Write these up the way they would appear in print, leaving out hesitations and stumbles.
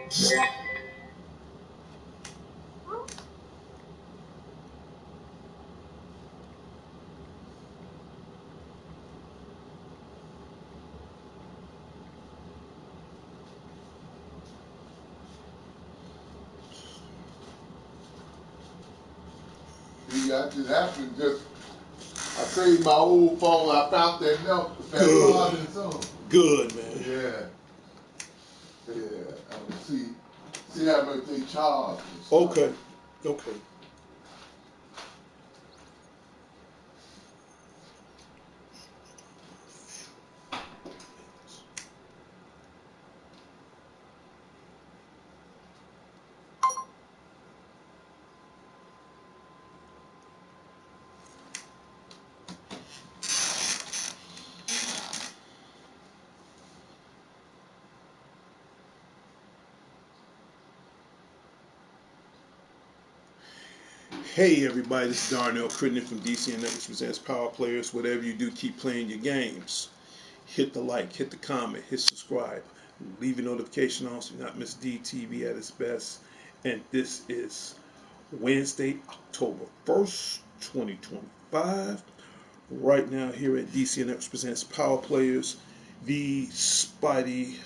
See, that just happened. Just I saved my old phone. I found that milk. Good. Good, man. Yeah. Yeah. See how much they charge. Okay. Okay. Hey everybody, this is Darnell Crittenden from DCN Networks Presents Power Players. Whatever you do, keep playing your games. Hit the like, hit the comment, hit subscribe. Leave your notification on so you not miss DTV at its best. And this is Wednesday, October 1st, 2025. Right now here at DCN Networks Presents Power Players, the Spidey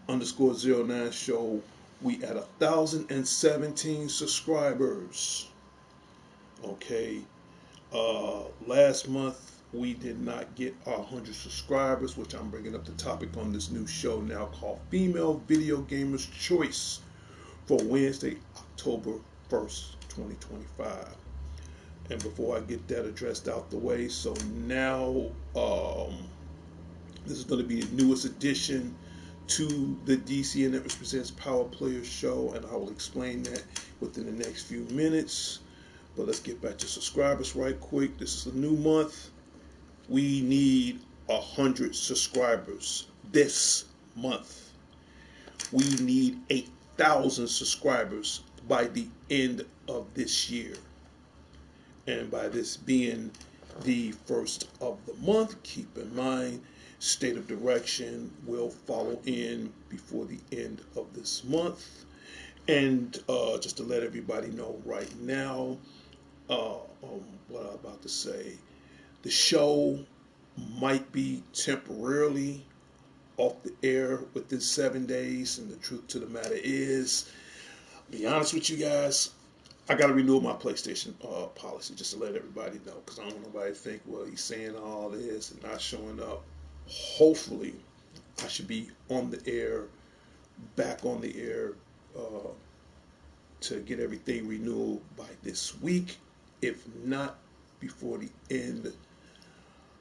_09 show. We at 1,017 subscribers. Okay, last month we did not get our 100 subscribers, which I'm bringing up the topic on this new show now called Female Video Gamers Choice for Wednesday, October 1st, 2025. And before I get that addressed out the way, so now this is going to be the newest addition to the DCN Networks Presents Power Players show, and I will explain that within the next few minutes. But let's get back to subscribers right quick. This is a new month. We need 100 subscribers this month. We need 8,000 subscribers by the end of this year. And by this being the first of the month, keep in mind, State of Direction will follow in before the end of this month. And just to let everybody know right now, what I'm about to say, the show might be temporarily off the air within 7 days, and the truth to the matter is, be honest with you guys, I got to renew my PlayStation policy, just to let everybody know, because I don't want nobody to think, well, he's saying all this and not showing up. Hopefully, I should be on the air, back on the air, to get everything renewed by this week. If not before the end,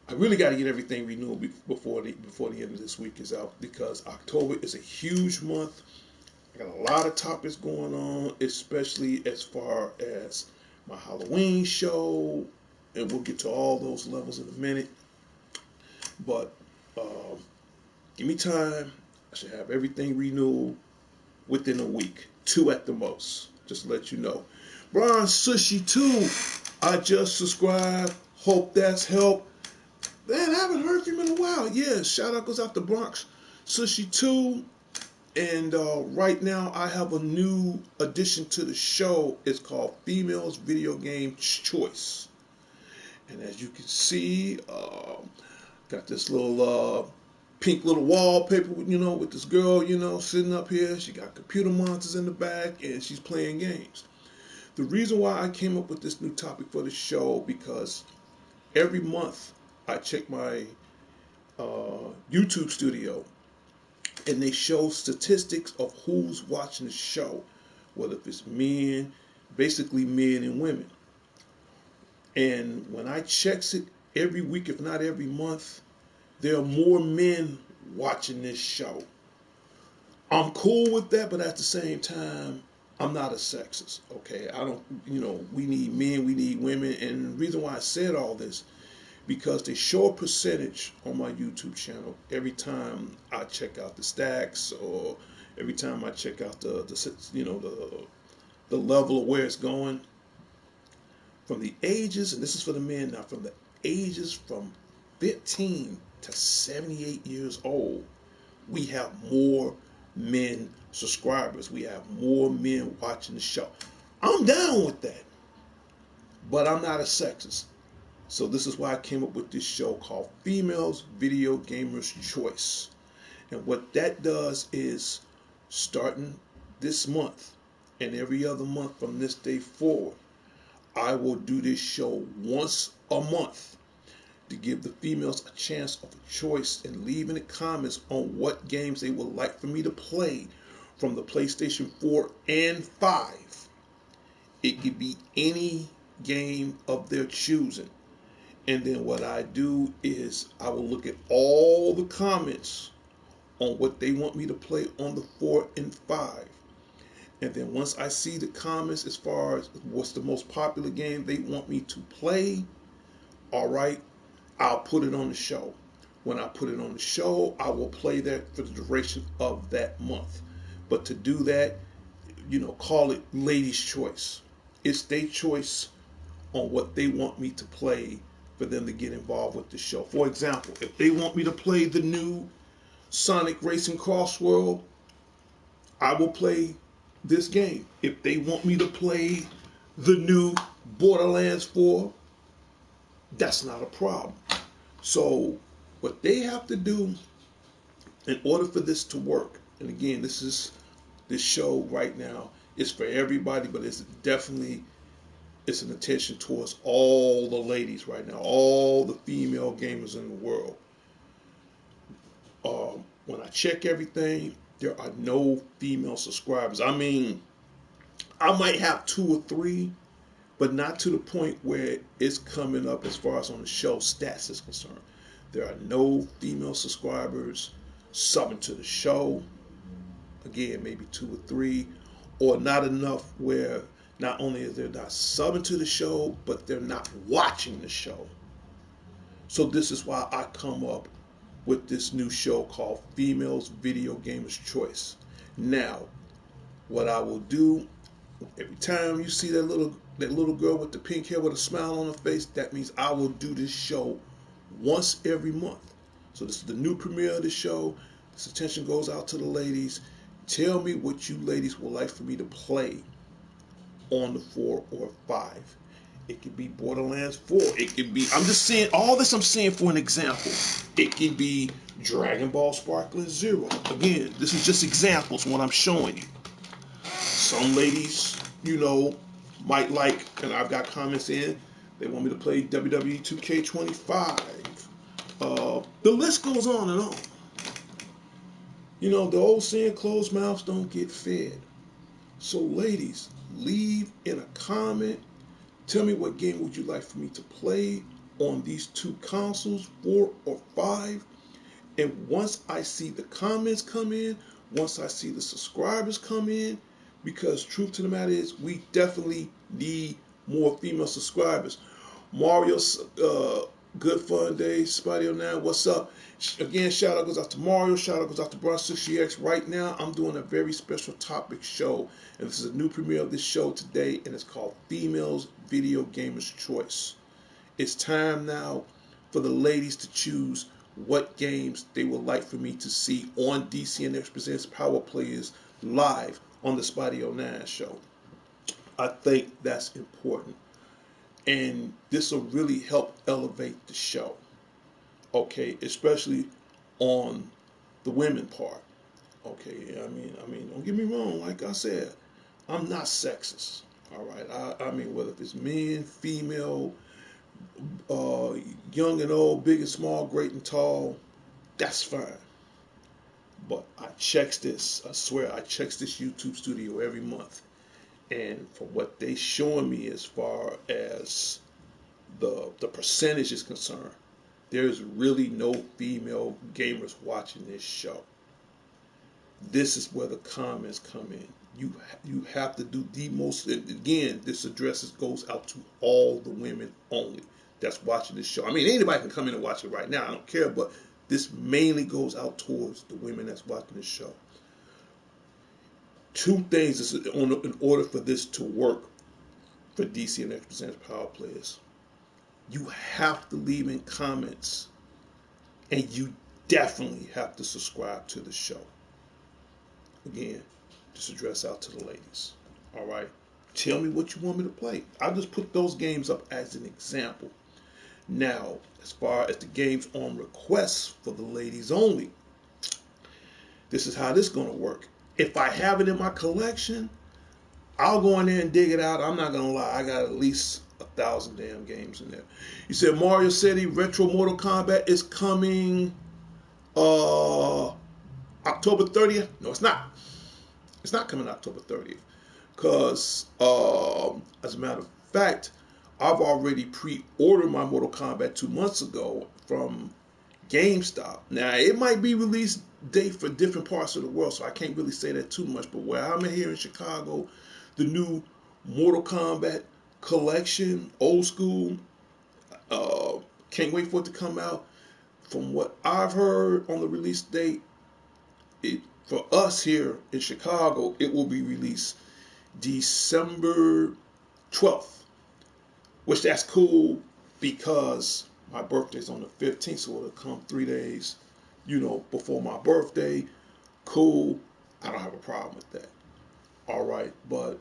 I really got to get everything renewed before the end of this week is out, because October is a huge month. I got a lot of topics going on, especially as far as my Halloween show, and we'll get to all those levels in a minute. But give me time. I should have everything renewed within a week, 2 at the most. Just to let you know. Brian Sushi 2, I just subscribed. Hope that's helped. Man, I haven't heard from him in a while. Yeah, shout out goes out to Bronx Sushi 2. And right now I have a new addition to the show. It's called Females Video Game Choice. And as you can see, got this little pink little wallpaper, with this girl, sitting up here. She got computer monitors in the back, and she's playing games. The reason why I came up with this new topic for the show, because every month I check my YouTube studio, and they show statistics of who's watching the show, whether if it's men, basically men and women. And when I checks it every week, if not every month, there are more men watching this show. I'm cool with that, but at the same time, I'm not a sexist, okay? I don't, we need men, we need women. And the reason why I said all this, because they show a percentage on my YouTube channel every time I check out the stacks, or every time I check out the level of where it's going. From the ages, and this is for the men now, from the ages from 15 to 78 years old, we have more men subscribers. We have more men watching the show. I'm down with that, but I'm not a sexist. So this is why I came up with this show called Females Video Gamers Choice. And what that does is, starting this month and every other month from this day forward, I will do this show once a month to give the females a chance of a choice and leave in the comments on what games they would like for me to play from the PlayStation 4 and 5. It could be any game of their choosing. And then what I do is I will look at all the comments on what they want me to play on the 4 and 5. And then once I see the comments as far as what's the most popular game they want me to play, all right, I'll put it on the show. When I put it on the show, I will play that for the duration of that month. But to do that, call it ladies' choice. It's their choice on what they want me to play for them to get involved with the show. For example, if they want me to play the new Sonic Racing Cross World, I will play this game. If they want me to play the new Borderlands 4, that's not a problem. So what they have to do in order for this to work, and again, this show right now is for everybody, but it's an attention towards all the ladies right now, all the female gamers in the world. When I check everything, there are no female subscribers. I mean, I might have 2 or 3, but not to the point where it's coming up as far as on the show stats is concerned. There are no female subscribers subbing to the show. Again, maybe 2 or 3, or not enough where not only is they're not subbing to the show, but they're not watching the show. So this is why I come up with this new show called Females Video Gamers Choice. Now, what I will do, every time you see that little girl with the pink hair with a smile on her face, that means I will do this show once every month. So this is the new premiere of the show. This attention goes out to the ladies. Tell me what you ladies would like for me to play on the 4 or 5. It could be Borderlands 4. It could be, I'm just saying, all this I'm saying for an example. It could be Dragon Ball Sparkling Zero. Again, this is just examples what I'm showing you. Some ladies, might like, and I've got comments in, they want me to play WWE 2K25. The list goes on and on. The old saying, closed mouths don't get fed. So ladies, leave in a comment. Tell me what game would you like for me to play on these 2 consoles, 4 or 5. And once I see the comments come in, once I see the subscribers come in, because truth to the matter is we definitely need more female subscribers. Mario, Good Fun Day, Spidey09, what's up? Again, shout out goes out to Mario, shout out goes out to Bron60X. Right now, I'm doing a very special topic show, and this is a new premiere of this show today, and it's called Females Video Gamers Choice. It's time now for the ladies to choose what games they would like for me to see on DCNX Presents Power Players live on the Spidey09 show. I think that's important. And this will really help elevate the show. Okay, especially on the women part. Okay, I mean, don't get me wrong. Like I said, I'm not sexist. All right, I mean, whether it's men, female, young and old, big and small, great and tall, that's fine. But I checks this. I swear, I checks this YouTube studio every month. And for what they showing me as far as the percentage is concerned, there's really no female gamers watching this show. This is where the comments come in. You have to do the most. Again, this goes out to all the women only that's watching this show. I mean, anybody can come in and watch it right now. I don't care, but this mainly goes out towards the women that's watching this show. 2 things is in order for this to work for DCNX Presents Power Players. You have to leave in comments, and you definitely have to subscribe to the show. again, just address out to the ladies. All right. Tell me what you want me to play. I just put those games up as an example. Now, as far as the games on request for the ladies only, this is how this is going to work. If I have it in my collection, I'll go in there and dig it out. I'm not gonna lie, I got at least 1,000 damn games in there. You said Mario City Retro Mortal Kombat is coming October 30th. No, it's not. It's not coming October 30th. Because as a matter of fact, I've already pre-ordered my Mortal Kombat 2 months ago from GameStop. Now it might be release date for different parts of the world, so I can't really say that too much. But where I'm here in Chicago, the new Mortal Kombat collection, old school, can't wait for it to come out. From what I've heard on the release date, for us here in Chicago, it will be released December 12th, which that's cool because my birthday's on the 15th, so it'll come 3 days, before my birthday. Cool. I don't have a problem with that. All right, but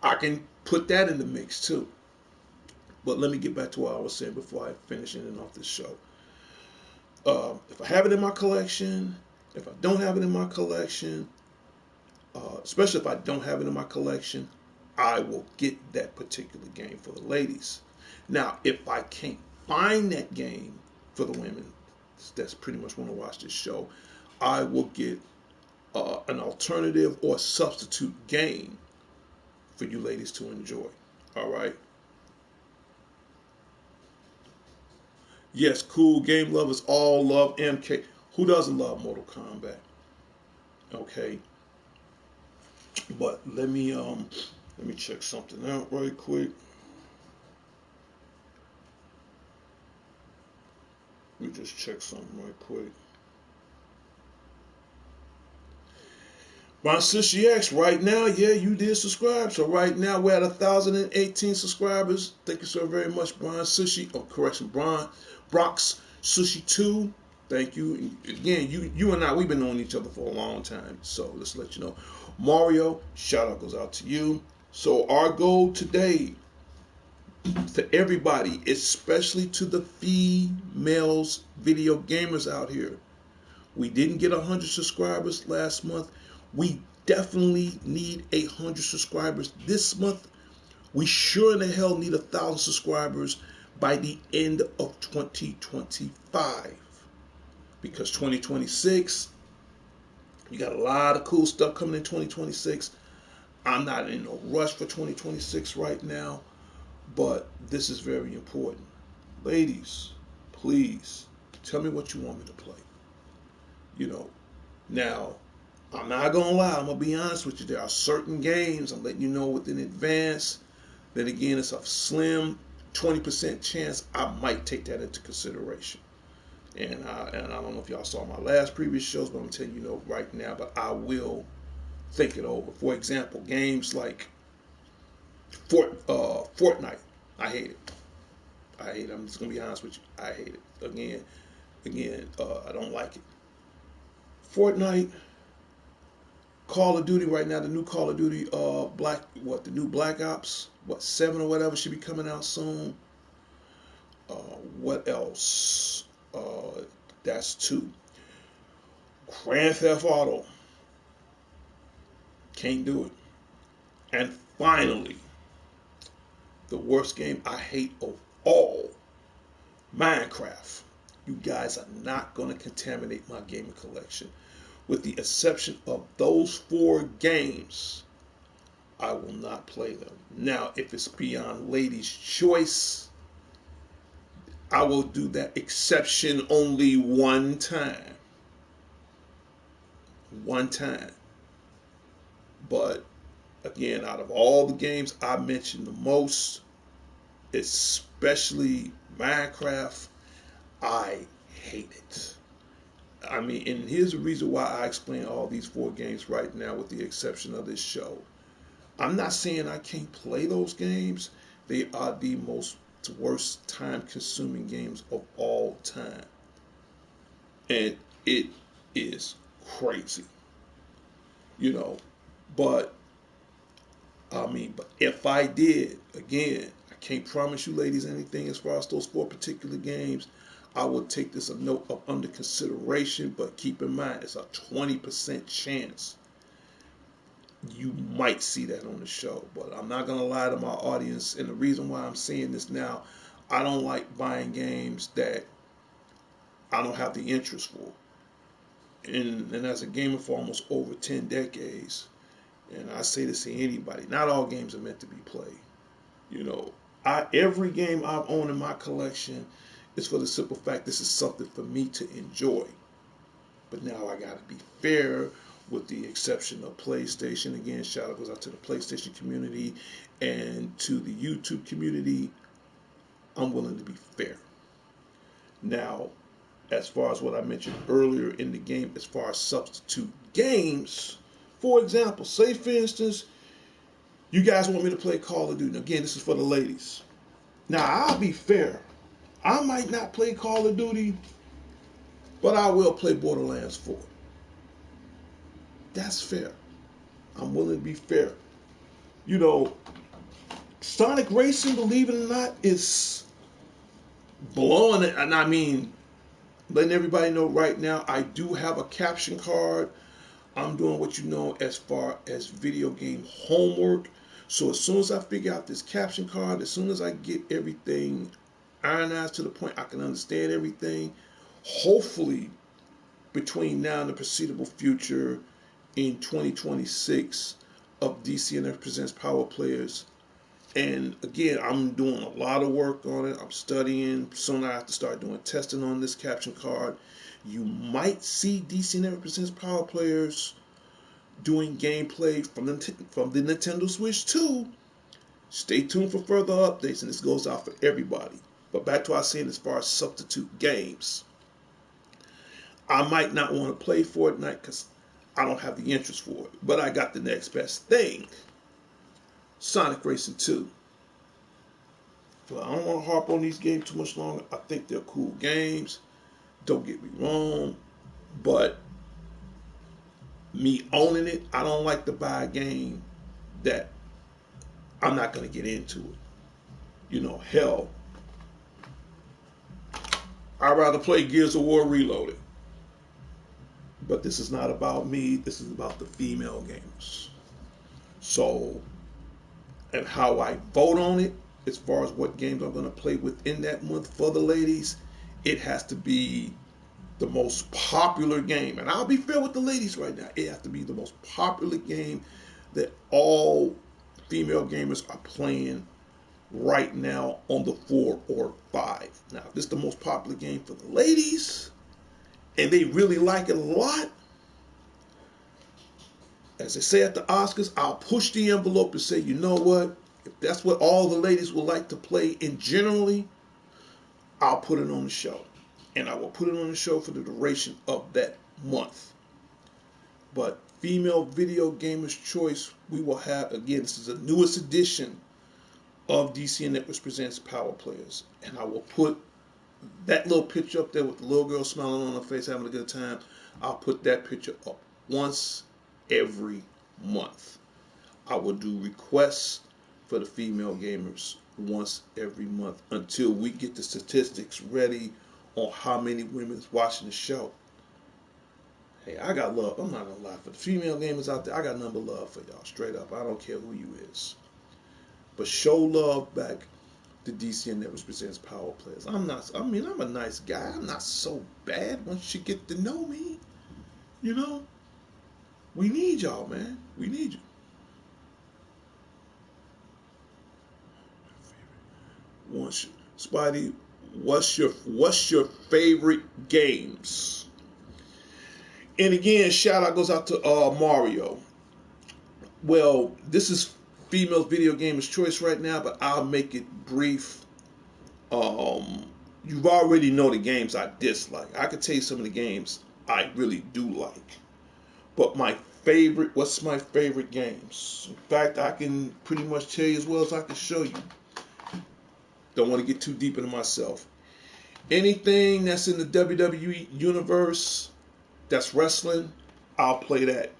I can put that in the mix too. But let me get back to what I was saying before I finish ending off this show. If I have it in my collection, if I don't have it in my collection, especially if I don't have it in my collection, I will get that particular game for the ladies. Now, if I can't find that game for the women, that's pretty much want to watch this show, I will get an alternative or substitute game for you ladies to enjoy. All right. Yes, cool. Game lovers all love MK. Who doesn't love Mortal Kombat? Okay. But let me check something out right quick. Let me just check something right quick. Brian Sushi X, right now, yeah, you did subscribe. So right now we're at 1,018 subscribers. Thank you so very much, Brian Sushi. Oh, correction, Brian Brox Sushi 2. Thank you. Again, you and I, we've been knowing each other for a long time. So let's let you know. Mario, shout out goes out to you. So our goal today, to everybody, especially to the females video gamers out here. We didn't get 100 subscribers last month. We definitely need 100 subscribers this month. We sure in the hell need 1,000 subscribers by the end of 2025. Because 2026, you got a lot of cool stuff coming in 2026. I'm not in a rush for 2026 right now, but this is very important. Ladies, please tell me what you want me to play. Now, I'm not gonna lie, I'm gonna be honest with you. There are certain games I'm letting you know within advance that again it's a slim 20% chance I might take that into consideration. And I don't know if y'all saw my last previous shows, but I'm telling you right now, but I will think it over. For example, games like Fortnite. I hate it. I'm just gonna be honest with you. I hate it. Again, I don't like it. Fortnite, Call of Duty right now, the new Call of Duty, the new Black Ops, 7 or whatever should be coming out soon. What else? That's 2. Grand Theft Auto. Can't do it. And finally, the worst game I hate of all, Minecraft. You guys are not going to contaminate my gaming collection. With the exception of those 4 games, I will not play them. Now, if it's beyond ladies' choice, I will do that exception only one time. One time. But, again, out of all the games I mentioned the most, especially Minecraft, I hate it. I mean, and here's the reason why I explain all these 4 games right now with the exception of this show. I'm not saying I can't play those games. They are the worst time-consuming games of all time. And it is crazy. you know. But but if I did, again, I can't promise you ladies anything as far as those 4 particular games. I will take this a note of under consideration, but keep in mind it's a 20% chance you might see that on the show. But I'm not gonna lie to my audience, and the reason why I'm saying this now, I don't like buying games that I don't have the interest for. And as a gamer for almost over 10 decades, and I say this to anybody, not all games are meant to be played. You know, every game I've owned in my collection is for the simple fact this is something for me to enjoy. But now I gotta be fair, with the exception of PlayStation. Again, shout out goes out to the PlayStation community and to the YouTube community. I'm willing to be fair. Now, as far as what I mentioned earlier in the game, as far as substitute games, for example, say for instance, you guys want me to play Call of Duty. Now, again, this is for the ladies. Now, I'll be fair. I might not play Call of Duty, but I will play Borderlands 4. That's fair. I'm willing to be fair. You know, Sonic Racing, believe it or not, is blowing it. And I mean, letting everybody know right now, I do have a caption card. I'm doing what you know as far as video game homework. So as soon as I figure out this caption card, as soon as I get everything ironized to the point I can understand everything, hopefully between now and the foreseeable future in 2026 of DCNF Presents Power Players. And again, I'm doing a lot of work on it. I'm studying. Soon I have to start doing testing on this caption card. You might see DCNF Presents Power Players doing gameplay from the Nintendo Switch 2. Stay tuned for further updates, and this goes out for everybody. But back to what I was saying as far as substitute games. I might not want to play Fortnite because I don't have the interest for it. But I got the next best thing. Sonic Racing 2. But I don't want to harp on these games too much longer. I think they're cool games. Don't get me wrong. But me owning it, I don't like to buy a game that I'm not going to get into it. You know, hell, I'd rather play Gears of War Reloaded. But this is not about me. This is about the female gamers. So, and how I vote on it, as far as what games I'm going to play within that month for the ladies, it has to be the most popular game. And I'll be fair with the ladies right now. It has to be the most popular game that all female gamers are playing right now on the 4 or 5. Now, if this is the most popular game for the ladies, and they really like it a lot, as they say at the Oscars, I'll push the envelope and say, you know what? If that's what all the ladies would like to play in generally, I'll put it on the show. And I will put it on the show for the duration of that month. But Female Video Gamers Choice, we will have, again, this is the newest edition of DC Networks Presents Power Players. And I will put that little picture up there with the little girl smiling on her face, having a good time. I'll put that picture up once every month. I will do requests for the female gamers once every month until we get the statistics ready on how many women is watching the show. Hey, I got love. I'm not gonna lie, for the female gamers out there, I got nothing but love for y'all. Straight up, I don't care who you is. But show love back to DC Networks Presents Power Players. I'm a nice guy. I'm not so bad once you get to know me. You know? We need y'all, man. We need you. Spidey, what's your favorite games? And again, shout out goes out to Mario. Well, this is Female Video Gamers Choice right now, but I'll make it brief. You've already know the games I dislike. I could tell you some of the games I really do like. But what's my favorite games? In fact, I can pretty much tell you as well as I can show you. Don't want to get too deep into myself. Anything that's in the WWE universe, that's wrestling, I'll play that.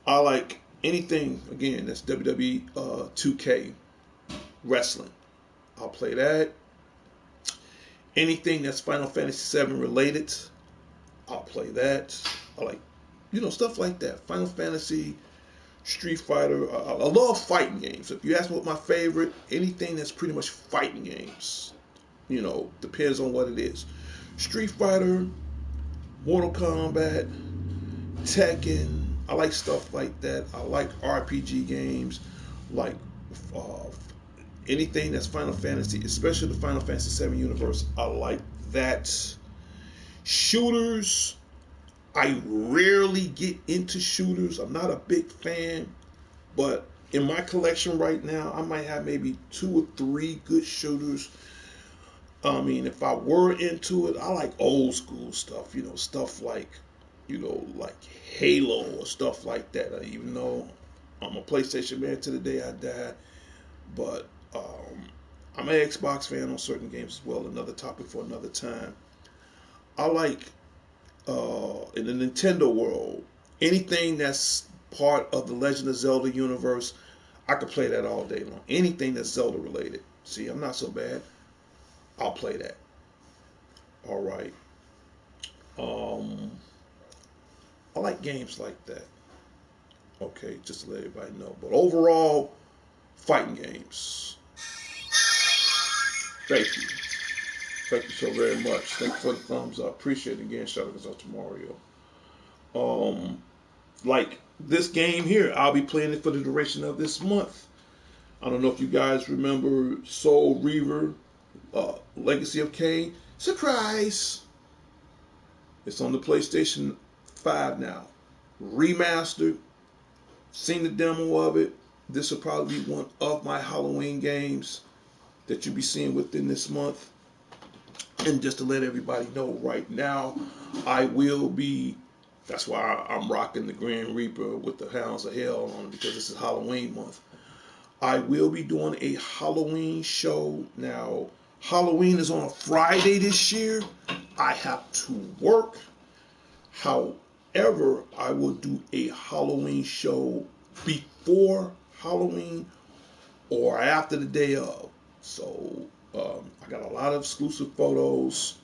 I like anything, again, that's WWE 2K wrestling. I'll play that. Anything that's Final Fantasy VII related, I'll play that. I like, stuff like that. Final Fantasy, Street Fighter. I love fighting games. If you ask me what my favorite, anything that's pretty much fighting games, depends on what it is. Street Fighter, Mortal Kombat, Tekken. I like stuff like that. I like RPG games, like anything that's Final Fantasy, especially the Final Fantasy VII universe. I like that. Shooters, I rarely get into shooters. I'm not a big fan, but in my collection right now, I might have maybe 2 or 3 good shooters. I mean, if I were into it, I like old school stuff, stuff like, like Halo or stuff like that. Even though I'm a PlayStation man to the day I die, but I'm an Xbox fan on certain games as well. Another topic for another time. I like, in the Nintendo world, anything that's part of the Legend of Zelda universe, I could play that all day long. Anything that's Zelda related. See, I'm not so bad. I'll play that. All right. I like games like that. Okay, just to let everybody know. But overall, fighting games. Thank you. Thank you so very much. Thank you for the thumbs up. Appreciate it again. Shout out to Mario. Like this game here, I'll be playing it for the duration of this month. I don't know if you guys remember Soul Reaver, Legacy of Kain. Surprise! It's on the PlayStation 5 now. Remastered. Seen the demo of it. This will probably be one of my Halloween games that you'll be seeing within this month. And just to let everybody know right now, I will be, that's why I'm rocking the Grim Reaper with the Hounds of Hell on it, because this is Halloween month. I will be doing a Halloween show. Now, Halloween is on a Friday this year. I have to work. However, I will do a Halloween show before Halloween or after the day of. So I got a lot of exclusive photos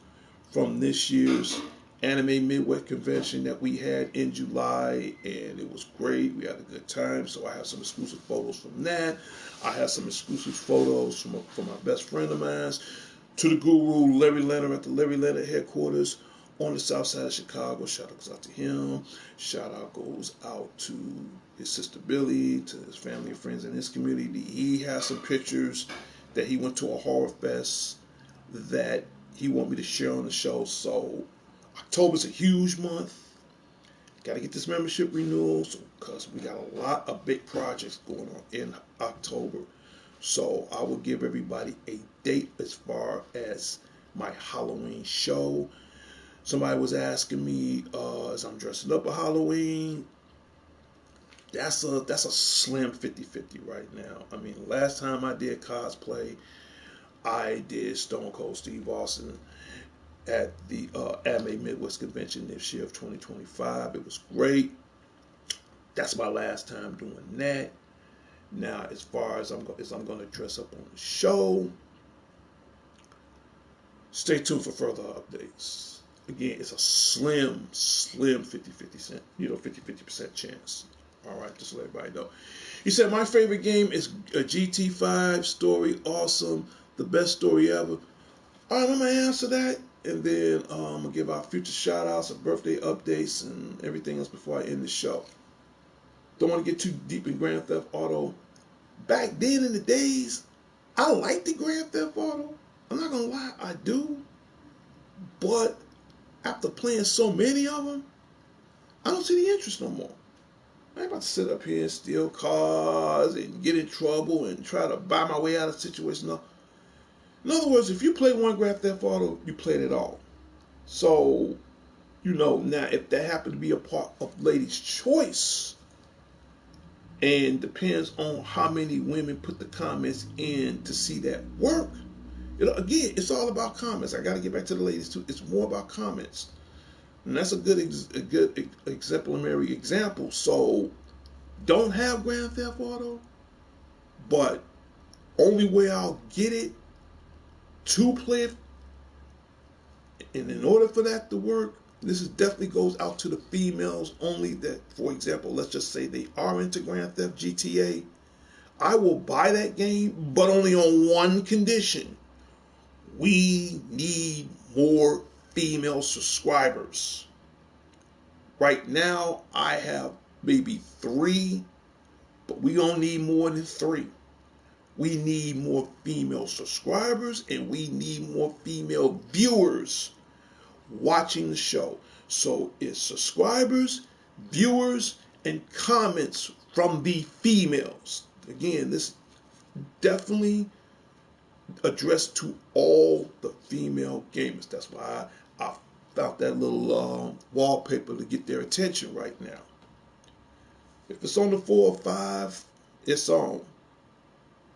from this year's Anime Midwest convention that we had in July, and it was great. We had a good time. So I have some exclusive photos from that. I have some exclusive photos from my best friend of mine, to the guru Larry Leonard at the Larry Leonard headquarters on the south side of Chicago. Shout out goes out to him. Shout out goes out to his sister Billy, to his family and friends in his community. He has some pictures that he went to a horror fest that he want me to share on the show. So October's a huge month. Got to get this membership renewal because we got a lot of big projects going on in October. So I will give everybody a date as far as my Halloween show. Somebody was asking me as I'm dressing up for Halloween. That's a slim 50-50 right now. I mean, last time I did cosplay, I did Stone Cold Steve Austin at the Anime Midwest Convention this year of 2025. It was great. That's my last time doing that. Now, as far as I'm going to dress up on the show, stay tuned for further updates. Again, it's a slim 50% chance. All right, just to let everybody know. He said, my favorite game is a GT5 story. Awesome. The best story ever. All right, I'm going to answer that. And then I'm going to give out future shout-outs and birthday updates and everything else before I end the show. Don't want to get too deep in Grand Theft Auto. Back then in the days, I liked the Grand Theft Auto. I'm not going to lie, I do. But after playing so many of them, I don't see the interest no more. I ain't about to sit up here and steal cars and get in trouble and try to buy my way out of situations. No. In other words, if you play one Grand Theft Auto, you played it all. So, now if that happened to be a part of Ladies' Choice, and depends on how many women put the comments in to see that work, again, it's all about comments. I got to get back to the ladies too. It's more about comments. And that's a good exemplary example. So don't have Grand Theft Auto, but only way I'll get it to play it, and in order for that to work, this is definitely goes out to the females only that, for example, let's just say they are into Grand Theft GTA. I will buy that game, but only on one condition. We need more female subscribers. Right now, I have maybe 3, but we don't need more than 3. We need more female subscribers and we need more female viewers watching the show. So it's subscribers, viewers, and comments from the females. Again, this definitely addressed to all the female gamers. That's why I found that little wallpaper to get their attention right now. If it's on the 4 or 5, it's on.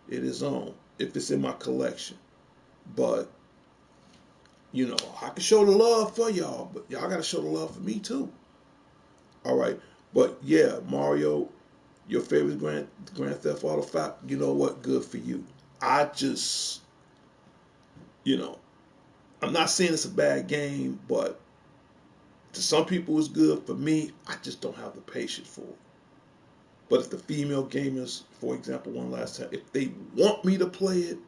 It is on. If it's in my collection. But, you know, I can show the love for y'all, but y'all got to show the love for me too. All right. But yeah, Mario, your favorite Grand Theft Auto 5, you know what? Good for you. I just, you know, I'm not saying it's a bad game, but to some people it's good. For me, I just don't have the patience for it. But if the female gamers, for example, one last time, if they want me to play it,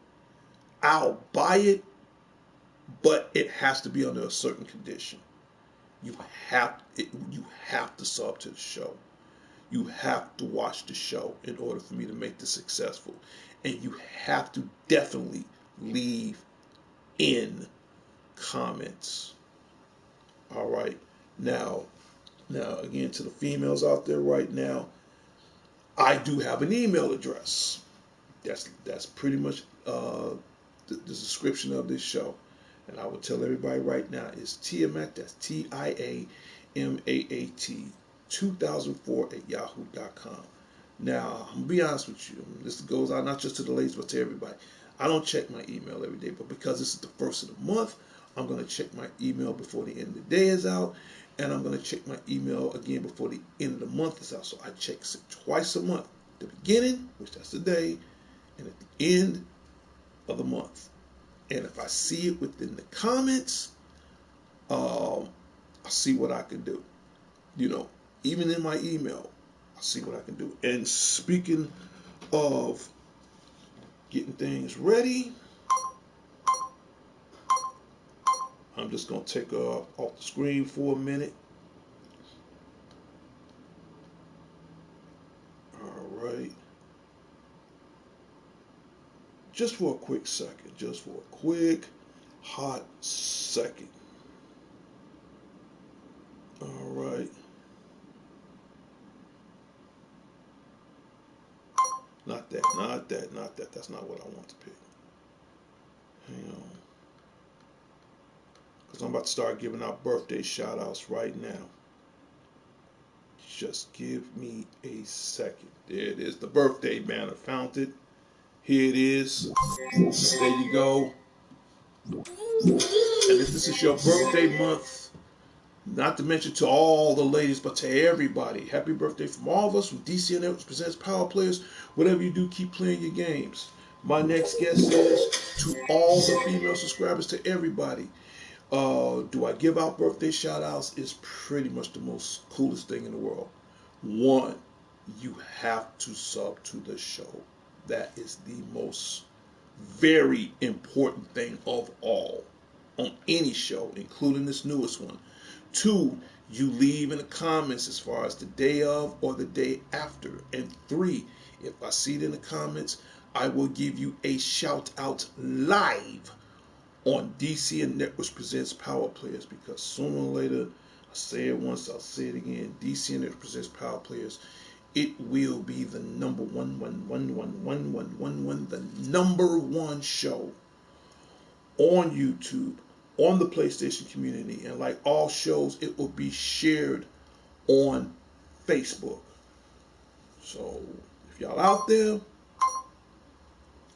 I'll buy it, but it has to be under a certain condition. You have to sub to the show. You have to watch the show in order for me to make this successful. And you have to definitely leave in comments. All right. Now again, to the females out there right now, I do have an email address. That's pretty much the description of this show. And I will tell everybody right now, it's Tiamat, that's TIAMAAT 2004 at yahoo.com. Now, I'm going to be honest with you. This goes out not just to the ladies, but to everybody. I don't check my email every day, but because this is the first of the month, I'm going to check my email before the end of the day is out, and I'm going to check my email again before the end of the month is out. So I check it twice a month. The beginning, which that's the day, and at the end of the month. And if I see it within the comments, I'll see what I can do. You know, even in my email, I'll see what I can do. And speaking of getting things ready, I'm just going to take her off the screen for a minute. All right. Just for a quick second. Just for a quick, hot second. All right. Not that. That's not what I want to pick. Hang on. Because I'm about to start giving out birthday shout outs right now. Just give me a second. There it is. The birthday banner. Found it. Here it is. There you go. And if this is your birthday month, not to mention to all the ladies, but to everybody, happy birthday from all of us from DCN Networks Presents Power Players. Whatever you do, keep playing your games. My next guest says to all the female subscribers, to everybody, do I give out birthday shout outs? It's pretty much the most coolest thing in the world. One, you have to sub to the show. That is the most very important thing of all on any show, including this newest one. 2, you leave in the comments as far as the day of or the day after. And 3, if I see it in the comments, I will give you a shout out live on DCN Networks Presents Power Players, because sooner or later, I say it once, I'll say it again, DCN Networks Presents Power Players, it will be the number one, the number one show on YouTube, on the PlayStation community, and like all shows, it will be shared on Facebook. So if y'all out there,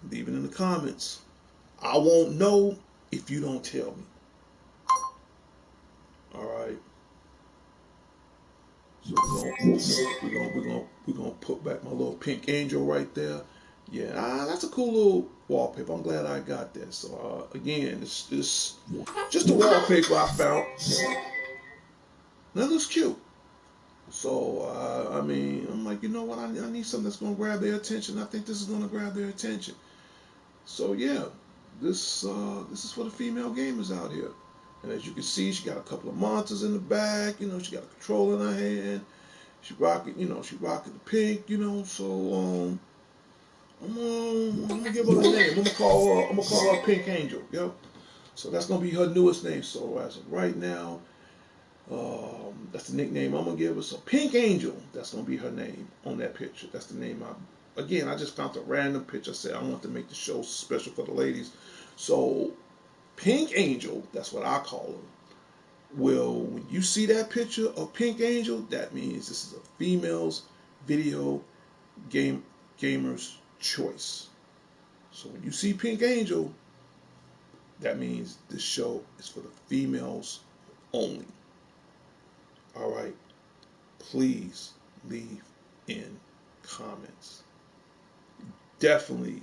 leave it in the comments. I won't know if you don't tell me. All right. So we're gonna We're gonna put back my little pink angel right there. Yeah, that's a cool little wallpaper. I'm glad I got that. So again, it's just a wallpaper I found. That looks cute. So I mean, I'm like, you know what? I need something that's gonna grab their attention. I think this is gonna grab their attention. So yeah, this is for the female gamers out here. And as you can see, she got a couple of monsters in the back. You know, she got a controller in her hand. She rocking the pink. You know, so I'm gonna give her a name. I'm gonna call her Pink Angel. Yep. So that's gonna be her newest name. So as of right now, that's the nickname I'm gonna give her. So Pink Angel, that's gonna be her name on that picture. That's the name I just found a random picture. I said I want to make the show special for the ladies. So Pink Angel, that's what I call her. Well, when you see that picture of Pink Angel, that means this is a female's video gamer's choice. So when you see Pink Angel, that means this show is for the females only. All right. Please leave in comments. Definitely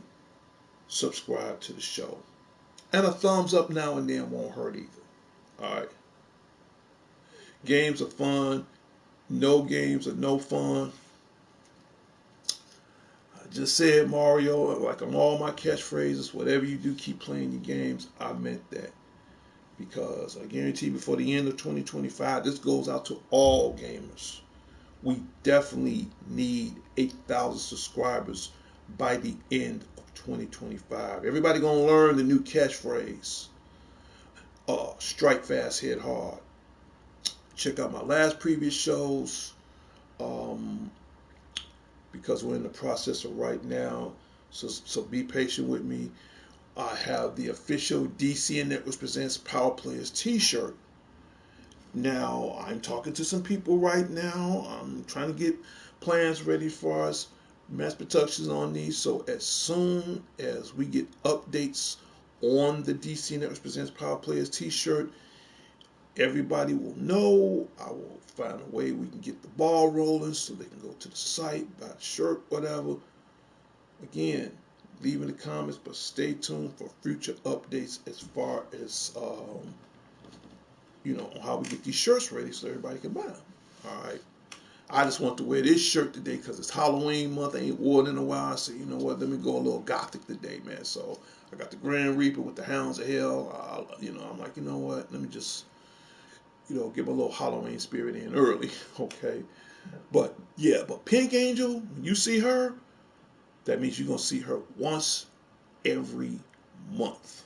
subscribe to the show. And a thumbs up now and then won't hurt either. All right. Games are fun. No games are no fun. I just said, Mario, like on all my catchphrases, whatever you do, keep playing your games. I meant that. Because I guarantee before the end of 2025, this goes out to all gamers. We definitely need 8,000 subscribers by the end of 2025. Everybody gonna learn the new catchphrase. Strike fast, hit hard. Check out my last previous shows. Because we're in the process of right now. So be patient with me. I have the official DCN Networks Presents Power Players t-shirt. Now, I'm talking to some people right now. I'm trying to get plans ready for us, mass productions on these. So as soon as we get updates on the DC Networks Presents Power Players t-shirt, everybody will know. I will find a way we can get the ball rolling so they can go to the site, buy a shirt, whatever. Again, leave in the comments, but stay tuned for future updates as far as on how we get these shirts ready so everybody can buy them. All right. I just want to wear this shirt today because it's Halloween month. I ain't worn it in a while. So you know what? Let me go a little gothic today, man. So I got the Grand Reaper with the Hounds of Hell. I'm like, you know what? Let me just, get my little Halloween spirit in early. Okay. But Pink Angel, when you see her, that means you're going to see her once every month.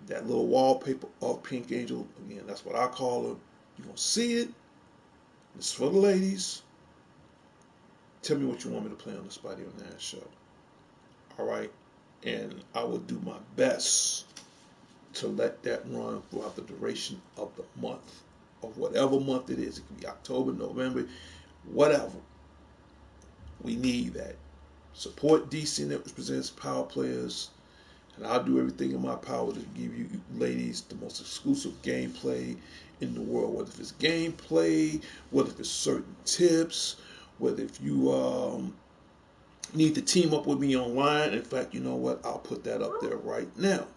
That little wallpaper of Pink Angel, again, that's what I call her. You're going to see it. It's for the ladies. Tell me what you want me to play on the Spidey on that show. All right? And I will do my best to let that run throughout the duration of the month, of whatever month it is. It can be October, November, whatever. We need that. Support DC Networks Presents Power Players. And I'll do everything in my power to give you ladies the most exclusive gameplay in the world. Whether if it's gameplay, whether if it's certain tips, whether if you need to team up with me online. In fact, you know what? I'll put that up there right now.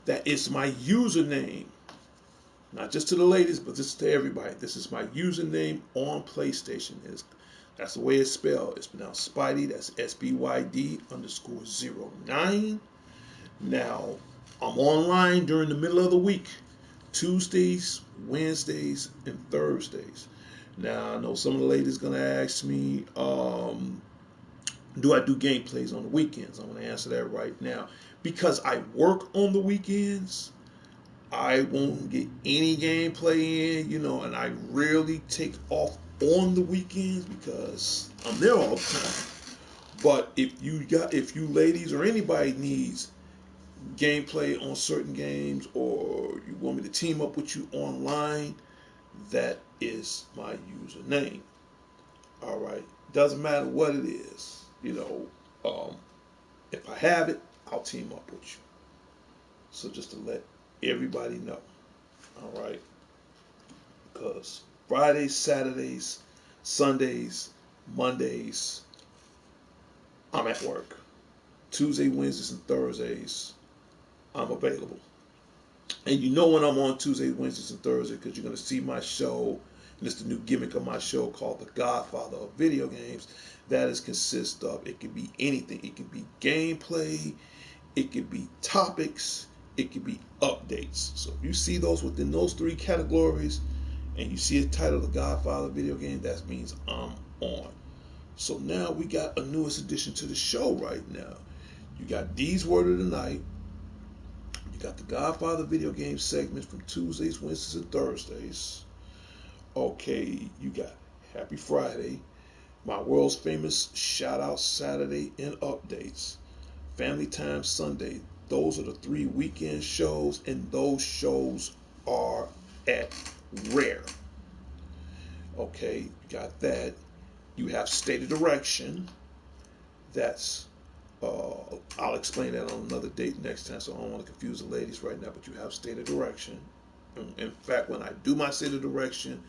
That is my username. Not just to the ladies, but just to everybody. This is my username on PlayStation. That's the way it's spelled. It's pronounced Spidey. That's SBYD_09. Now, I'm online during the middle of the week. Tuesdays, Wednesdays, and Thursdays. Now, I know some of the ladies going to ask me, do I do gameplays on the weekends? I'm going to answer that right now. Because I work on the weekends, I won't get any gameplay in, and I rarely take off on the weekends because I'm there all the time. But if you ladies or anybody needs gameplay on certain games, or you want me to team up with you online, that is my username. All right. Doesn't matter what it is. If I have it, I'll team up with you. So just to let everybody know. All right. Because Fridays, Saturdays, Sundays, Mondays, I'm at work. Tuesday, Wednesdays, and Thursdays, I'm available. And you know when I'm on Tuesdays, Wednesdays, and Thursdays because you're going to see my show. And it's the new gimmick of my show called The Godfather of Video Games. That is consist of, it can be anything. It can be gameplay. It can be topics. It can be updates. So if you see those within those three categories and you see a title, The Godfather of Video Game, that means I'm on. So now we got a newest addition to the show right now. You got D's Word of the Night. You got the Godfather video game segments from Tuesdays, Wednesdays, and Thursdays. Okay, you got Happy Friday, my world's famous shout out Saturday and updates, Family Time Sunday. Those are the 3 weekend shows, and those shows are at Rare. Okay, you got that. You have State of Direction. That's I'll explain that on another date next time, so I don't want to confuse the ladies right now, but you have State of Direction. In fact, when I do my State of Direction,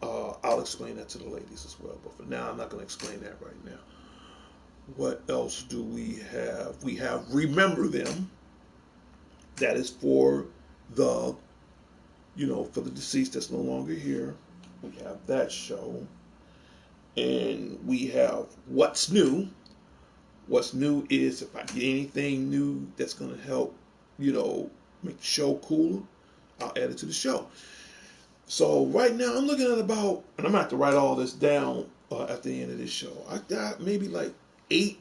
I'll explain that to the ladies as well. But for now, I'm not going to explain that right now. What else do we have? We have Remember Them. That is for the, for the deceased that's no longer here. We have that show. And we have What's New. What's new is if I get anything new that's going to help, make the show cooler, I'll add it to the show. So right now I'm looking at about, and I'm going to have to write all this down at the end of this show. I got maybe like 8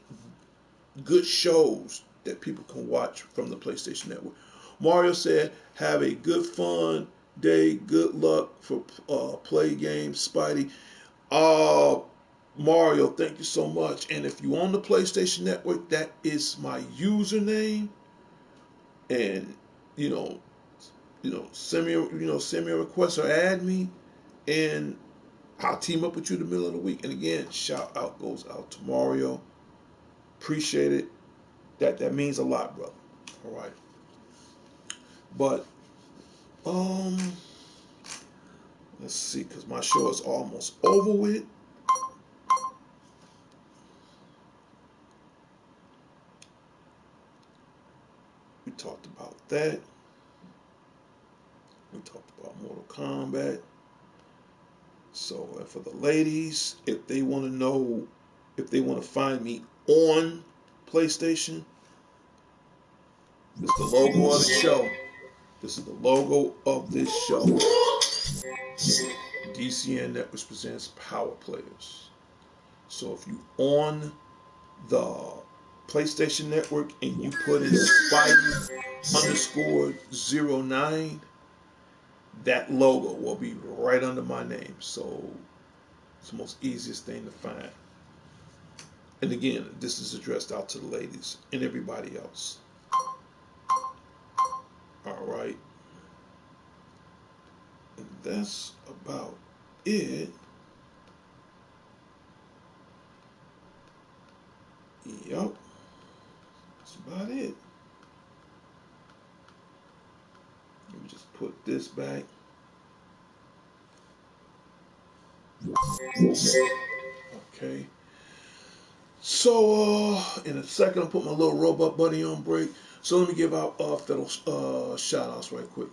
good shows that people can watch from the PlayStation Network. Mario said, have a good fun day. Good luck for play games, Spidey. Mario, thank you so much. And if you own the PlayStation Network, that is my username. And send me a request or add me, and I'll team up with you in the middle of the week. And again, shout out goes out to Mario. Appreciate it. That means a lot, brother. All right. But let's see, because my show is almost over with. We talked about that. We talked about Mortal Kombat. So, and for the ladies, if they want to know, if they want to find me on PlayStation, this is the logo of the show. This is the logo of this show. DCN Networks presents Power Players. So if you on the PlayStation Network and you put in Spidey_09, that logo will be right under my name. So it's the most easiest thing to find. And again, this is addressed out to the ladies and everybody else. All right. And that's about it. Yup. That's about it. Let me just put this back. Okay. So, in a second, I'll put my little robot buddy on break. So let me give out federal shout-outs right quick.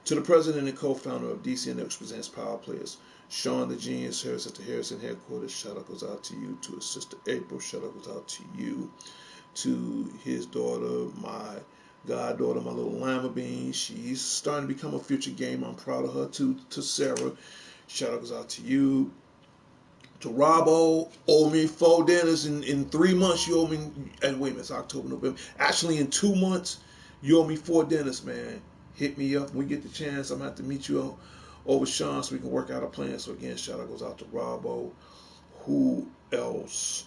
To the president and co-founder of DCN Networks Presents Power Players, Sean the Genius Harris at the Harrison headquarters, shout-out goes out to you. To his sister April, shout-out goes out to you. To his daughter, my goddaughter, my little Lima Bean, she's starting to become a future gamer. I'm proud of her. To Sarah, shout-out goes out to you. To Robbo, owe me 4 dinners in 3 months. You owe me, and wait a minute, it's October, November. Actually, in 2 months, you owe me 4 dinners, man. Hit me up when we get the chance. I'm going to have to meet you over Sean so we can work out a plan. So again, shout out goes out to Robbo. Who else?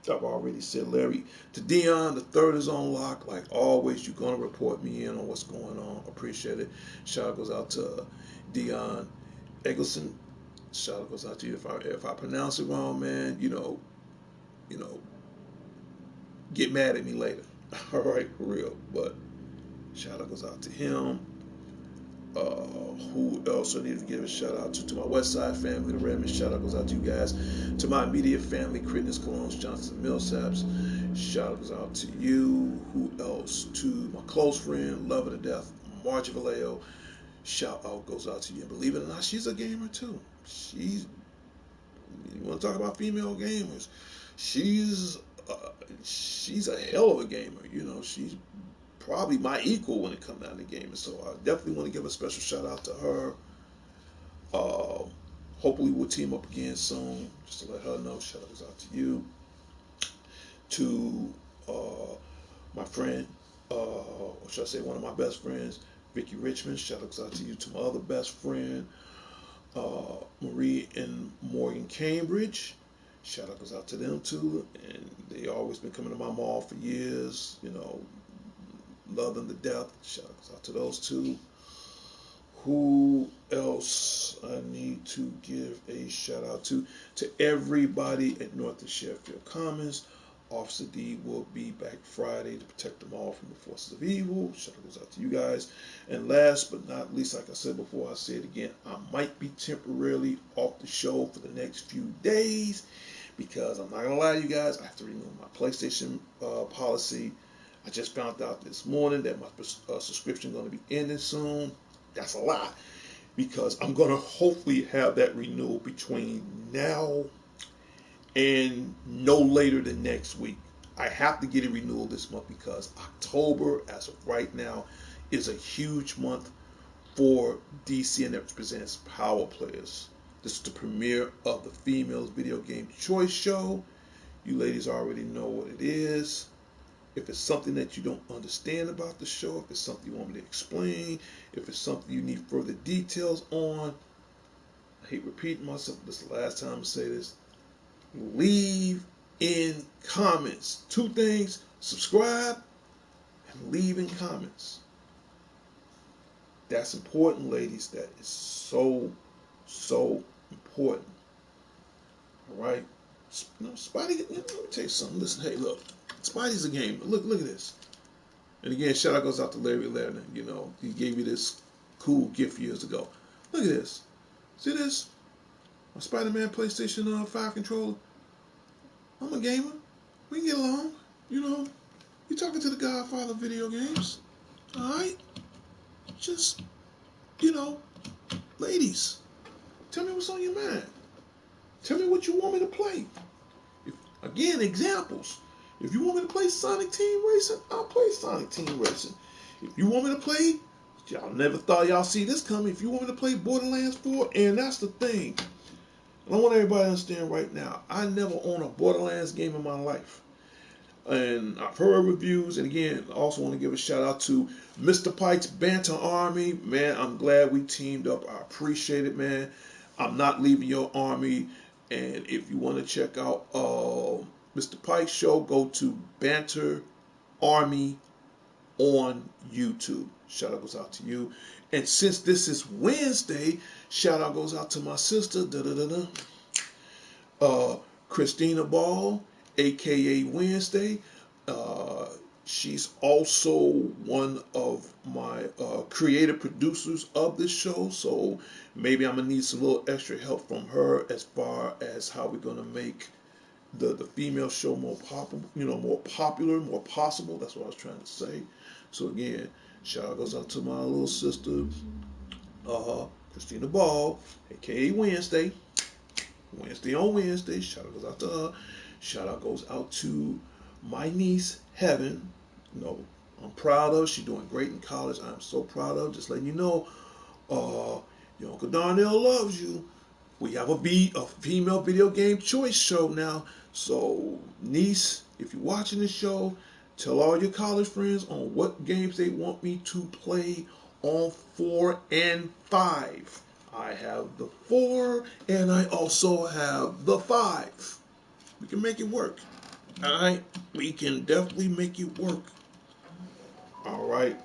I've already said Larry. To Dion, the third is on lock. Like always, you're gonna report me in on what's going on. Appreciate it. Shout out goes out to Dion Eggleston. Shout out goes out to you. If I pronounce it wrong, man, you know, get mad at me later. All right, for real. But shout out goes out to him. Who else I need to give a shout out to? To my West Side family, the Redmond. Shout out goes out to you guys. To my immediate family, Crittens, Colognes, Johnson, Millsaps. Shout out goes out to you. Who else? To my close friend, love her to death, Margie Vallejo. Shout out goes out to you. And believe it or not, she's a gamer too. You want to talk about female gamers? She's she's a hell of a gamer. She's probably my equal when it comes down to gaming. So I definitely want to give a special shout out to her. Hopefully we'll team up again soon. Just to let her know. Shout out to you. To my friend, or should I say one of my best friends, Vicky Richmond. Shout out to you. To my other best friend, Marie and Morgan Cambridge. Shout out to them too. And they always been coming to my mall for years. Love them to death. Shout out to those two. Who else I need to give a shout out to? To everybody at North of Sheffield Commons. Officer D will be back Friday to protect them all from the forces of evil. Shout out to you guys. And last but not least, like I said before, I say it again, I might be temporarily off the show for the next few days because I'm not going to lie to you guys, I have to renew my PlayStation policy. I just found out this morning that my subscription is going to be ending soon. That's a lie because I'm going to hopefully have that renewal between now and no later than next week. I have to get a renewal this month because October, as of right now, is a huge month for DC and it presents Power Players. This is the premiere of the Females Video Game Choice Show. You ladies already know what it is. If it's something that you don't understand about the show, if it's something you want me to explain, if it's something you need further details on, I hate repeating myself, this is the last time I say this, leave in comments. Two things, subscribe and leave in comments. That's important, ladies. That is so, so important. All right? Spidey, let me tell you something. Listen, hey, look. Spidey's a gamer. Look at this. And again, shout out goes out to Larry Lerner. He gave me this cool gift years ago. Look at this. See this? My Spider-Man PlayStation 5 controller. I'm a gamer. We can get along. You're talking to the Godfather of video games. Alright? Just, ladies, tell me what's on your mind. Tell me what you want me to play. Again, examples. If you want me to play Sonic Team Racing, I'll play Sonic Team Racing. If you want me to play, y'all never thought y'all see this coming. If you want me to play Borderlands 4, and that's the thing. And I want everybody to understand right now, I never owned a Borderlands game in my life. And I've heard reviews, and again, I also want to give a shout out to Mr. Pike's Banter Army. Man, I'm glad we teamed up. I appreciate it, man. I'm not leaving your army. And if you want to check out Mr. Pike's show, go to Banter Army on YouTube. Shout out goes out to you. And since this is Wednesday, shout out goes out to my sister, Christina Ball, aka Wednesday. She's also one of my creative producers of this show, so maybe I'm gonna need some little extra help from her as far as how we're gonna make the female show more popular, more possible. That's what I was trying to say. So again, shout out goes out to my little sister, Christina Ball, aka Wednesday. Wednesday on Wednesday. Shout out goes out to her. Shout out goes out to my niece, Heaven. I'm proud of her. She's doing great in college. I'm so proud of her. Just letting you know, your Uncle Darnell loves you. We have a female video game choice show now. So, niece, if you're watching this show, tell all your college friends on what games they want me to play on 4 and 5. I have the 4 and I also have the 5. We can make it work. All right, we can definitely make it work. All right,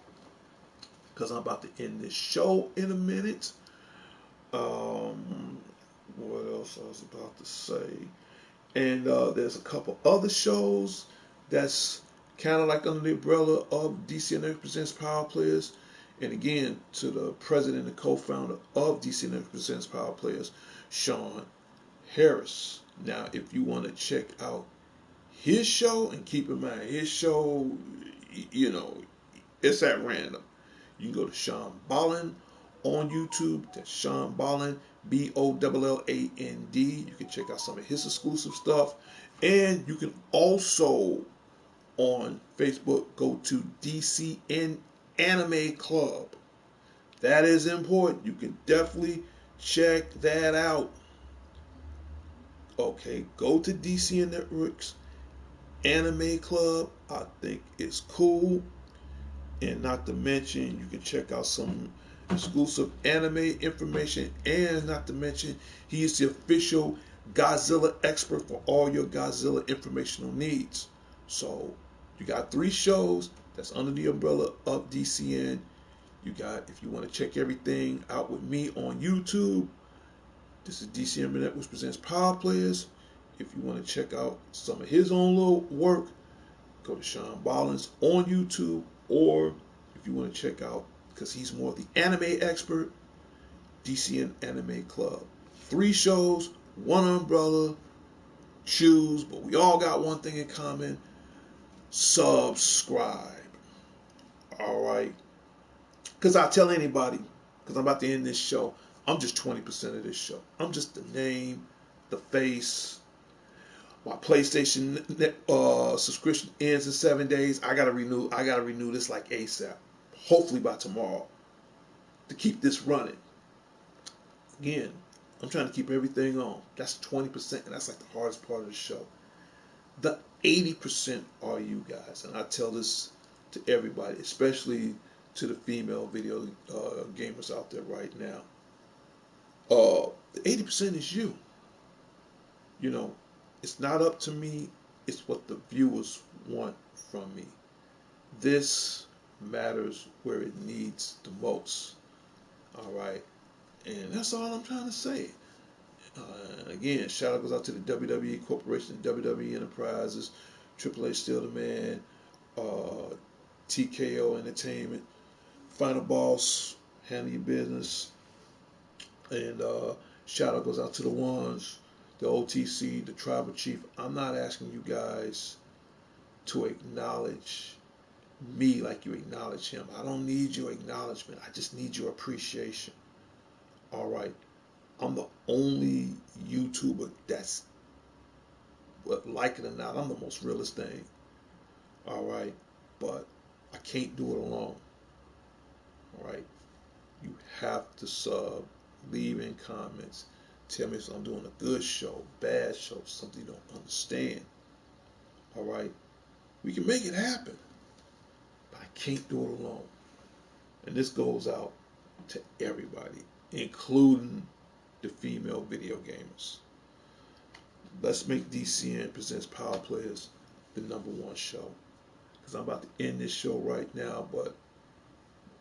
because I'm about to end this show in a minute. What else I was about to say? And there's a couple other shows that's kind of like under the umbrella of DCNX Presents Power Players. And again, to the president and co-founder of DCNX Presents Power Players, Sean Harris. Now, if you want to check out his show, and keep in mind, his show, you know, it's at random. You can go to Sean Bolland on YouTube. That's Sean Bolland, Bolland. You can check out some of his exclusive stuff. And you can also, on Facebook, go to DCN Anime Club. That is important. You can definitely check that out. Okay, go to DCN Networks Anime Club. I think it's cool. And not to mention, you can check out some exclusive anime information. And not to mention, he is the official Godzilla expert for all your Godzilla informational needs. So, you got 3 shows that's under the umbrella of DCN. You got, if you want to check everything out with me on YouTube, this is DCN Networks Presents Power Players. If you want to check out some of his own little work, go to Sean Bollins on YouTube, or if you want to check out, because he's more the anime expert, DCN Anime Club. 3 shows, 1 umbrella, choose, but we all got one thing in common: subscribe. All right? Because I tell anybody, because I'm about to end this show, I'm just 20% of this show. I'm just the name, the face. My PlayStation subscription ends in 7 days. I gotta renew this like ASAP. Hopefully by tomorrow, to keep this running. Again, I'm trying to keep everything on. That's 20%, and that's like the hardest part of the show. The 80% are you guys, and I tell this to everybody, especially to the female video gamers out there right now. The 80% is you. You know, it's not up to me. It's what the viewers want from me. This matters where it needs the most. All right. And that's all I'm trying to say. Again, shout out goes out to the WWE Corporation, WWE Enterprises, Triple H Still the Man, TKO Entertainment, Final Boss, Handle Your Business. And shout out goes out to the ones, the OTC, the Tribal Chief. I'm not asking you guys to acknowledge me like you acknowledge him. I don't need your acknowledgement. I just need your appreciation. All right. I'm the only YouTuber that's, like it or not, I'm the most realest thing. All right. But I can't do it alone. All right. You have to sub, leave in comments, tell me if I'm doing a good show, bad show, something you don't understand. All right. We can make it happen. But I can't do it alone. And this goes out to everybody, including the female video gamers. Let's make DCN Presents Power Players the #1 show. Because I'm about to end this show right now, but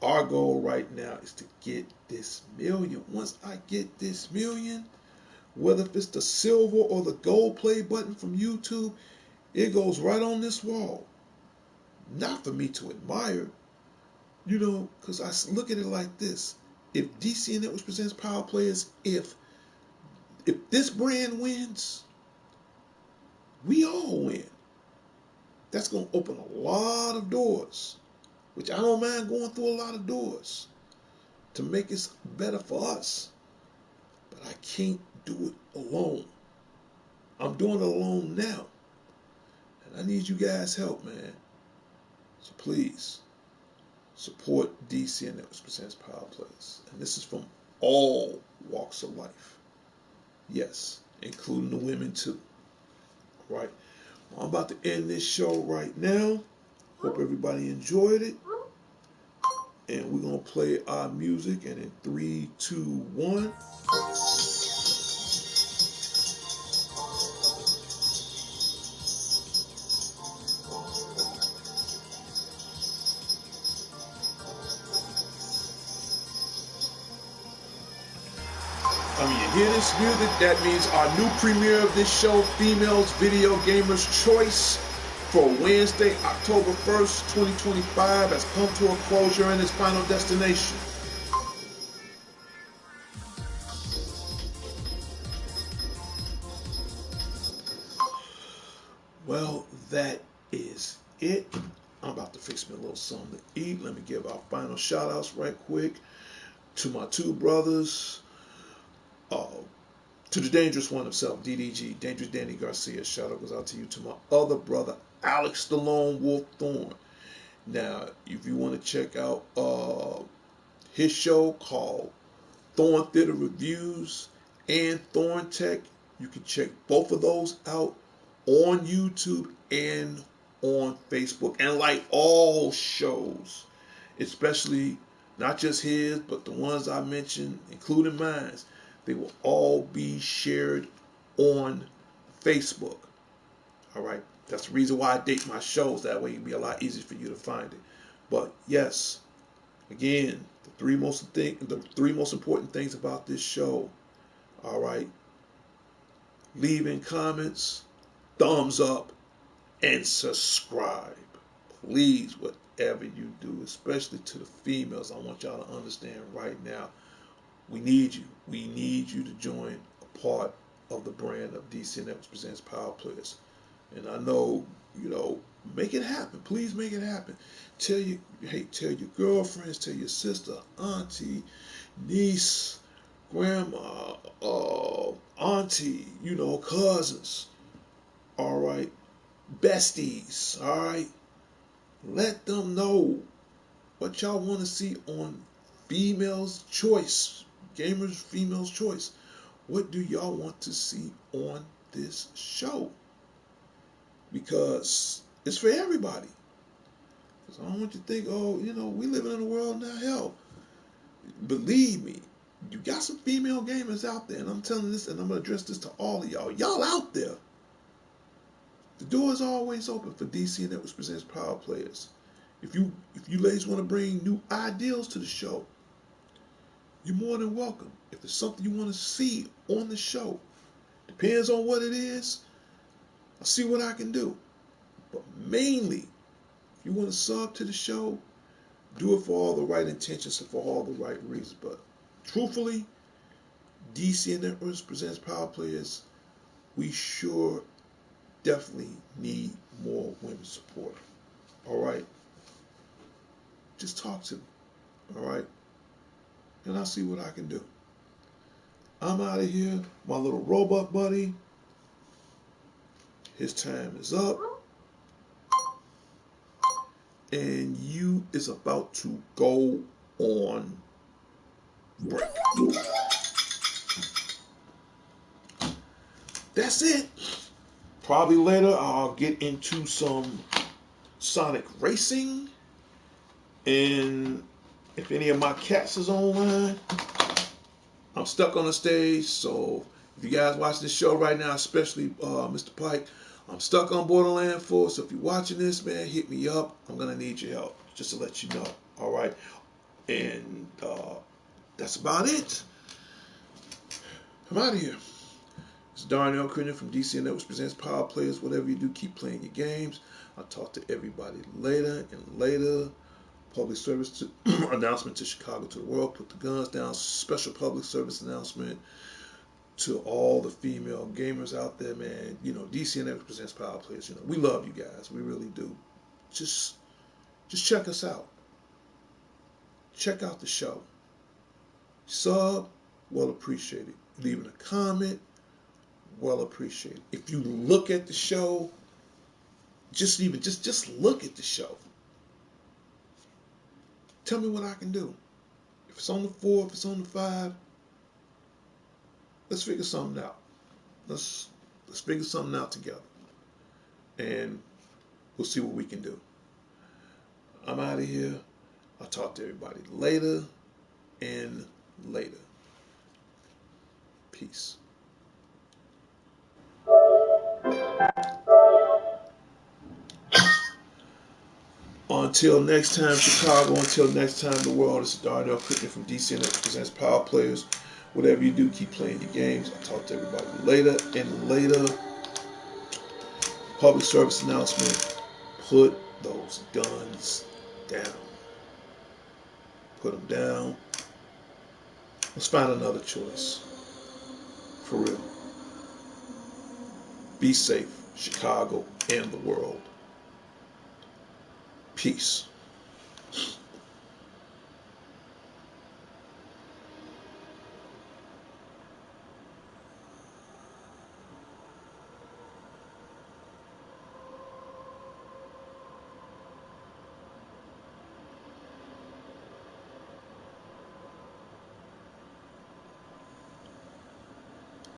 our goal right now is to get this million. Once I get this million, whether if it's the silver or the gold play button from YouTube, it goes right on this wall. Not for me to admire, you know, because I look at it like this. If DCN Networks Presents Power Players, if this brand wins, we all win. That's going to open a lot of doors, which I don't mind going through a lot of doors to make it better for us. But I can't do it alone. I'm doing it alone now. And I need you guys' help, man. So please, support DCN Networks Presents Power Players. And this is from all walks of life. Yes, including the women too. All right. Well, I'm about to end this show right now. Hope everybody enjoyed it. And we're going to play our music. And in 3, 2, 1. You hear this music? That means our new premiere of this show, Females Video Gamers Choice, for Wednesday, October 1st, 2025, has come to a closure and its final destination. Well, that is it. I'm about to fix me a little something to eat. Let me give our final shout outs right quick to my two brothers, to the dangerous one himself, DDG, Dangerous Danny Garcia. Shout out goes out to you. To my other brother, Alex the Lone Wolf Thorn. Now, if you want to check out his show called Thorn Theater Reviews and Thorn Tech, you can check both of those out on YouTube and on Facebook. And like all shows, especially not just his, but the ones I mentioned, including mine, they will all be shared on Facebook. All right. That's the reason why I date my shows. That way it'll be a lot easier for you to find it. But yes, again, the three most important things about this show. All right. Leaving comments, thumbs up, and subscribe. Please, whatever you do, especially to the females, I want y'all to understand right now, we need you. We need you to join a part of the brand of DC Networks Presents Power Players. And I know, make it happen. Please make it happen. Tell your girlfriends, tell your sister, auntie, niece, grandma, auntie, cousins. All right. Besties. All right. Let them know what y'all want to see on Females Choice. Gamers Females Choice. What do y'all want to see on this show? Because it's for everybody. Because I don't want you to think, we living in a world now. Hell, believe me, you got some female gamers out there, and I'm telling this, and I'm going to address this to all of y'all. Y'all out there. The door is always open for DC Networks Presents Power Players. If you ladies want to bring new ideals to the show, you're more than welcome. If there's something you want to see on the show, depends on what it is, I'll see what I can do. But mainly, if you want to sub to the show, do it for all the right intentions and for all the right reasons. But truthfully, DC Networks Presents Power Players, we sure definitely need more women support. All right? Just talk to me. All right? And I'll see what I can do. I'm out of here. My little robot buddy, his time is up. And you is about to go on break. That's it. Probably later I'll get into some Sonic Racing. And if any of my cats is online, I'm stuck on the stage. So if you guys watching this show right now, especially Mr. Pike, I'm stuck on Borderland 4. So if you're watching this, man, hit me up. I'm going to need your help, just to let you know. All right. And that's about it. I'm out of here. It's Darnell Crittenden from DC Networks Presents Power Players. Whatever you do, keep playing your games. I'll talk to everybody later and later. Public service announcement to Chicago, to the world. Put the guns down. Special public service announcement to all the female gamers out there, man. DC Networks Presents Power Players. We love you guys. We really do. Just check us out. Check out the show. Sub, well appreciated. Leaving a comment, well appreciated. If you look at the show, just look at the show. Tell me what I can do. If it's on the 4, if it's on the 5, let's figure something out. Let's figure something out together. And we'll see what we can do. I'm out of here. I'll talk to everybody later and later. Peace. Until next time, Chicago. Until next time, the world. This is Darnell Crittenden from DC Networks Presents Power Players. Whatever you do, keep playing your games. I'll talk to everybody later. And later, public service announcement, put those guns down. Put them down. Let's find another choice. For real. Be safe, Chicago and the world. Peace.